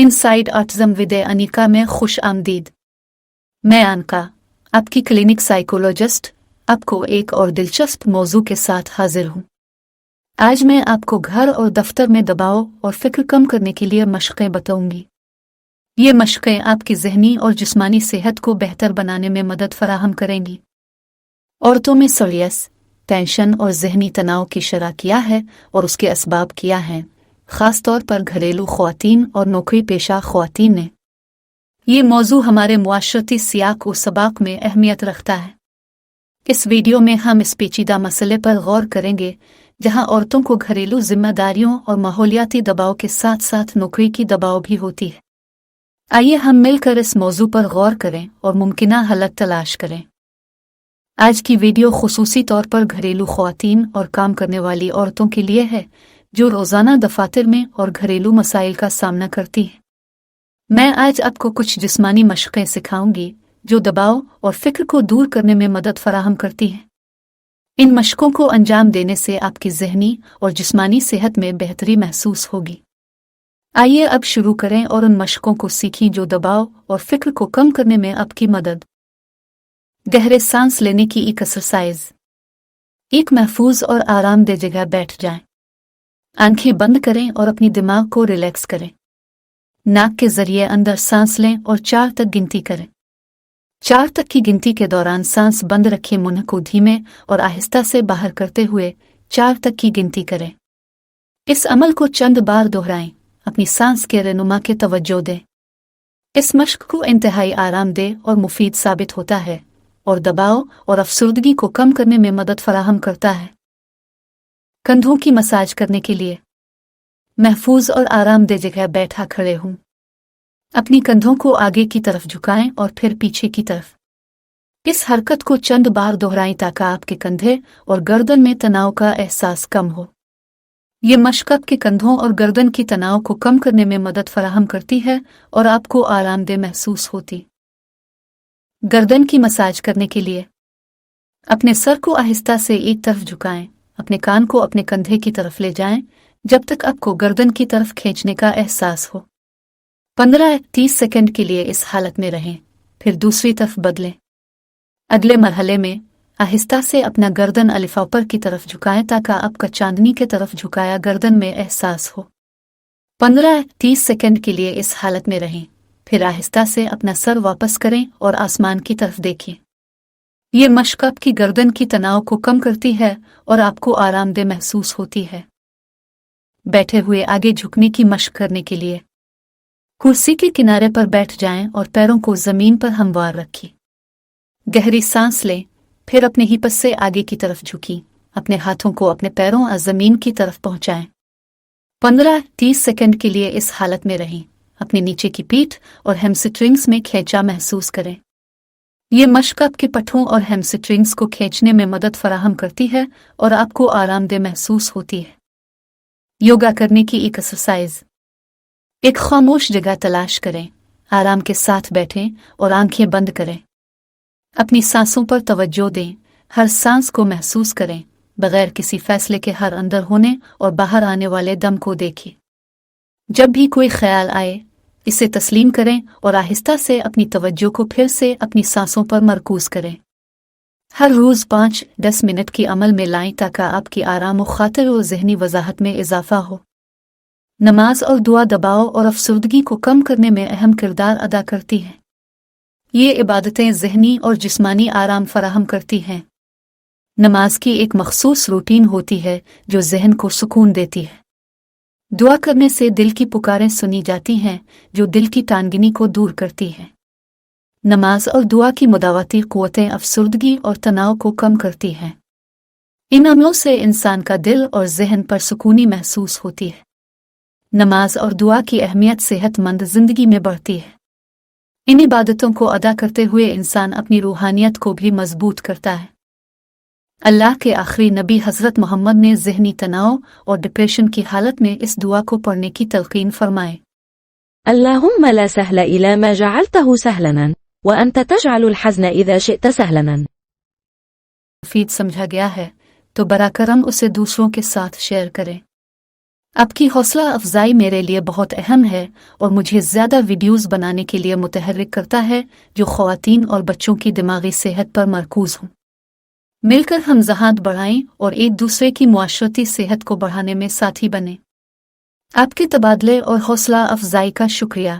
Inside autism with Anika में खुश आमदीद। मैं अनिका, आपकी क्लिनिक साइकोलॉजिस्ट, आपको एक और दिलचस्प मौजू के साथ हाजिर हूँ। आज मैं आपको घर और दफ्तर में दबाव और फिक्र कम करने के लिए मशक़ें बताऊंगी। ये मशक़ें आपकी ज़हनी और जिस्मानी सेहत को बेहतर बनाने में मदद फराहम करेंगी। औरतों में स्ट्रेस, टेंशन और ज़हनी तनाव की शरह क्या है और उसके असबाब क्या हैं, ख़ास तौर पर घरेलू ख़वातीन और नौकरी पेशा ख़वातीन ने। ये मौजू हमारे मुआशरती सियाक़ व सबाक़ में अहमियत रखता है। इस वीडियो में हम इस पेचीदा मसले पर गौर करेंगे जहां औरतों को घरेलू जिम्मेदारियों और माहौलियाती दबाव के साथ साथ नौकरी की दबाव भी होती है। आइए हम मिलकर इस मौजू पर गौर करें और मुमकिना हल तलाश करें। आज की वीडियो खुसूसी तौर पर घरेलू ख़वातीन और काम करने वाली औरतों के लिए है जो रोज़ाना दफातर में और घरेलू मसाइल का सामना करती हैं। मैं आज आपको कुछ जिस्मानी मशक़ें सिखाऊंगी जो दबाव और फ़िक्र को दूर करने में मदद फराहम करती हैं। इन मशक़ों को अंजाम देने से आपकी ज़हनी और जिस्मानी सेहत में बेहतरी महसूस होगी। आइए अब शुरू करें और उन मशक़ों को सीखें जो दबाव और फ़िक्र को कम करने में आपकी मदद। गहरे सांस लेने की एक एक्सरसाइज। एक महफूज और आरामदेह जगह बैठ जाएं। आंखें बंद करें और अपनी दिमाग को रिलैक्स करें। नाक के जरिए अंदर सांस लें और 4 तक गिनती करें। 4 तक की गिनती के दौरान सांस बंद रखें, मुंह को धीमे और आहिस्ता से बाहर करते हुए 4 तक की गिनती करें। इस अमल को चंद बार दोहराएं, अपनी सांस के रहनुमा के तवज्जो दें। इस मश्क को इंतहाई आरामदेह और मुफीद साबित होता है और दबाव और अफसरदगी को कम करने में मदद फराहम करता है। कंधों की मसाज करने के लिए महफूज और आरामदेह जगह बैठा खड़े हों। अपनी कंधों को आगे की तरफ झुकाएं और फिर पीछे की तरफ। इस हरकत को चंद बार दोहराएं ताकि आपके कंधे और गर्दन में तनाव का एहसास कम हो। ये मश्क आपके कंधों और गर्दन की तनाव को कम करने में मदद फराहम करती है और आपको आरामदेह महसूस होती। गर्दन की मसाज करने के लिए अपने सर को आहिस्ता से एक तरफ झुकाएं। अपने कान को अपने कंधे की तरफ ले जाएं जब तक आपको गर्दन की तरफ खींचने का एहसास हो। 15-30 सेकंड के लिए इस हालत में रहें, फिर दूसरी तरफ बदलें। अगले मरहले में आहिस्ता से अपना गर्दन अलिफा ऊपर की तरफ झुकाएं ताकि आपका चांदनी की तरफ झुकाया गर्दन में एहसास हो। 15-30 सेकंड के लिए इस हालत में रहें, फिर आहिस्ता से अपना सर वापस करें और आसमान की तरफ देखें। ये मश्क आपकी गर्दन की तनाव को कम करती है और आपको आरामदेह महसूस होती है। बैठे हुए आगे झुकने की मश्क करने के लिए कुर्सी के किनारे पर बैठ जाएं और पैरों को जमीन पर हमवार रखें। गहरी सांस लें, फिर अपने हिप से आगे की तरफ झुकी। अपने हाथों को अपने पैरों और जमीन की तरफ पहुंचाएं। 15-30 सेकंड के लिए इस हालत में रहें। अपने नीचे की पीठ और हैमस्ट्रिंग्स में खींचा महसूस करें। ये मश्क आपके पट्ठों और हैमस्ट्रिंग्स को खींचने में मदद फराहम करती है और आपको आरामदेह महसूस होती है। योगा करने की एक एक्सरसाइज। एक खामोश जगह तलाश करें, आराम के साथ बैठें और आंखें बंद करें। अपनी सांसों पर तवज्जो दें, हर सांस को महसूस करें, बगैर किसी फैसले के हर अंदर होने और बाहर आने वाले दम को देखें। जब भी कोई ख्याल आए, इसे तस्लीम करें और आहिस्ता से अपनी तवज्जो को फिर से अपनी सांसों पर मरकूज करें। हर रोज़ 5-10 मिनट की अमल में लाएं ताकि आपकी आराम व खातिर और ज़हनी वजाहत में इजाफा हो। नमाज और दुआ दबाव और अफसरदगी को कम करने में अहम किरदार अदा करती हैं। ये इबादतें ज़हनी और जिस्मानी आराम फराहम करती हैं। नमाज की एक मखसूस रूटीन होती है जो ज़हन को सुकून देती है। दुआ करने से दिल की पुकारें सुनी जाती हैं जो दिल की तानगिनी को दूर करती हैं। नमाज और दुआ की मुदावती क़ुव्वतें अफसरदगी और तनाव को कम करती हैं। इन अमलों से इंसान का दिल और ज़हन पर सुकूनी महसूस होती है। नमाज और दुआ की अहमियत सेहतमंद ज़िंदगी में बढ़ती है। इन इबादतों को अदा करते हुए इंसान अपनी रूहानियत को भी मजबूत करता है। अल्लाह के आखिरी नबी हज़रत मोहम्मद ने ज़हनी तनाव और डिप्रेशन की हालत में इस दुआ को पढ़ने की तलक़ीन फरमाए। अल्लाहुम्मा ला सहला इला मा जअलतहु सहलन व अंत तजअलुल हज़्न इज़ा शिअत सहलन। मुफीद समझा गया है तो बराकरम उसे दूसरों के साथ शेयर करें। آپ کی حوصلہ افزائی میرے لیے بہت اہم ہے اور مجھے زیادہ ویڈیوز بنانے کے لیے متحرک کرتا ہے جو خواتین اور بچوں کی دماغی صحت پر مرکوز ہوں۔ مل کر ہم جہاد بڑھائیں اور ایک دوسرے کی معاشرتی صحت کو بڑھانے میں ساتھی بنیں۔ آپ کے تبادلے اور حوصلہ افزائی کا شکریہ۔